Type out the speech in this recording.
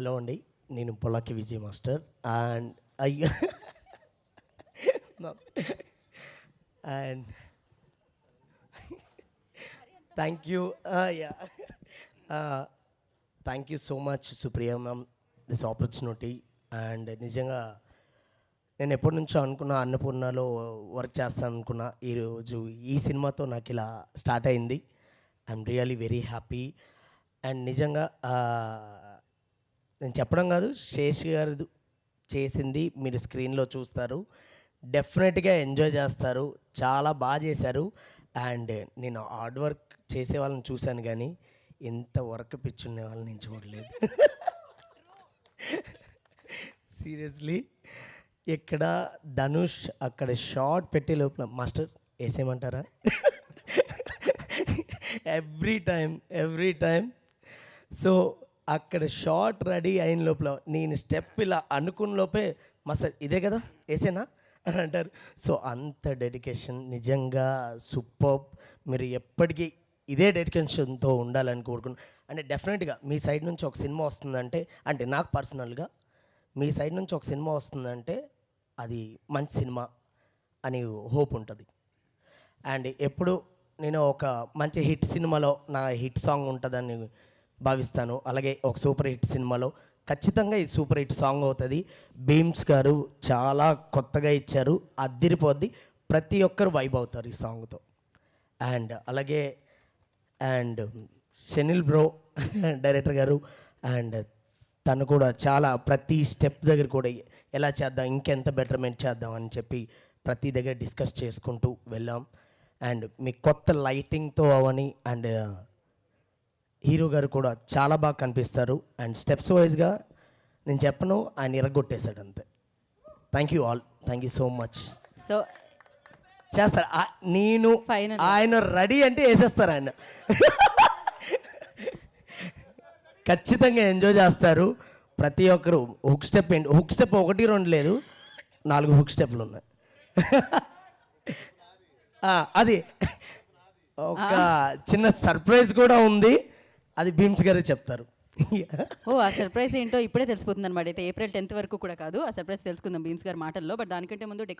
Hello అండి, నేను Polaki Vijay master and అయ్యో and thank you thank you so much Supriya ma'am this opportunity. And నిజంగా నేను ఎప్పటి నుంచో అనుకున్నా అన్నపూర్ణలో వర్క్ చేస్తాను అనుకున్నా. ఈరోజు ఈ సినిమాతో నాకు ఇలా స్టార్ట్ అయింది. I'm really very happy. And నిజంగా నేను చెప్పడం కాదు, శేష్ గారు చేసింది మీరు స్క్రీన్లో చూస్తారు, డెఫినెట్గా ఎంజాయ్ చేస్తారు. చాలా బాగా చేశారు. అండ్ నేను హార్డ్ వర్క్ చేసే వాళ్ళని చూశాను కానీ ఇంత వర్క్ పిచ్చున్న వాళ్ళని నేను చూడలేదు. సీరియస్లీ ఇక్కడ ధనుష్ అక్కడ షార్ట్ పెట్టే లోపల మాస్టర్ వేసేయమంటారా ఎవ్రీ టైం. సో అక్కడ షార్ట్ రెడీ అయిన లోపల నేను స్టెప్ ఇలా అనుకున్న లోపే మాస్టర్ ఇదే కదా వేసేనా అని అంటారు. సో అంత డెడికేషన్ నిజంగా సూపర్. మీరు ఎప్పటికీ ఇదే డెడికేషన్తో ఉండాలని కోరుకున్నాను. అంటే డెఫినెట్గా మీ సైడ్ నుంచి ఒక సినిమా వస్తుందంటే, అంటే నాకు పర్సనల్గా మీ సైడ్ నుంచి ఒక సినిమా వస్తుందంటే అది మంచి సినిమా అని హోప్ ఉంటుంది. అండ్ ఎప్పుడు నేను ఒక మంచి హిట్ సినిమాలో నా హిట్ సాంగ్ ఉంటుందని భావిస్తాను. అలాగే ఒక సూపర్ హిట్ సినిమాలో ఖచ్చితంగా ఇది సూపర్ హిట్ సాంగ్ అవుతుంది. భీమ్స్ గారు చాలా కొత్తగా ఇచ్చారు, అద్దిరిపోద్ది. ప్రతి ఒక్కరు వైబ్ అవుతారు ఈ సాంగ్తో. అండ్ అలాగే అండ్ సెనిల్ బ్రో డైరెక్టర్ గారు, అండ్ తను కూడా చాలా ప్రతి స్టెప్ దగ్గర కూడా ఎలా చేద్దాం, ఇంకెంత బెటర్మెంట్ చేద్దాం అని చెప్పి ప్రతి దగ్గర డిస్కస్ చేసుకుంటూ వెళ్ళాం. అండ్ మీ కొత్త లైటింగ్తో అవని, అండ్ హీరో గారు కూడా చాలా బాగా కనిపిస్తారు. అండ్ స్టెప్స్ వైజ్గా నేను చెప్పను, ఆయన ఇరగొట్టేశాడు అంతే. Thank you all, thank you so much. So చేస్తారు నేను Final. ఆయన రెడీ అంటే వేసేస్తారు ఆయన. ఖచ్చితంగా ఎంజాయ్ చేస్తారు ప్రతి ఒక్కరు. హుక్ స్టెప్ 1 2 లేదు, 4 హుక్ స్టెప్లు ఉన్నాయి. అది ఒక చిన్న సర్ప్రైజ్ కూడా ఉంది, అది భీమ్స్ గారే చెప్తారు. ఆ సర్ప్రైజ్ ఏంటో ఇప్పుడే తెలిసిపోతుంది అనమాట. అయితే ఏప్రిల్ 10th వరకు కూడా కాదు, ఆ సర్ప్రైజ్ తెలుసుకుందాం భీమ్స్ గారి మాటల్లో. బట్ దానికంటే ముందు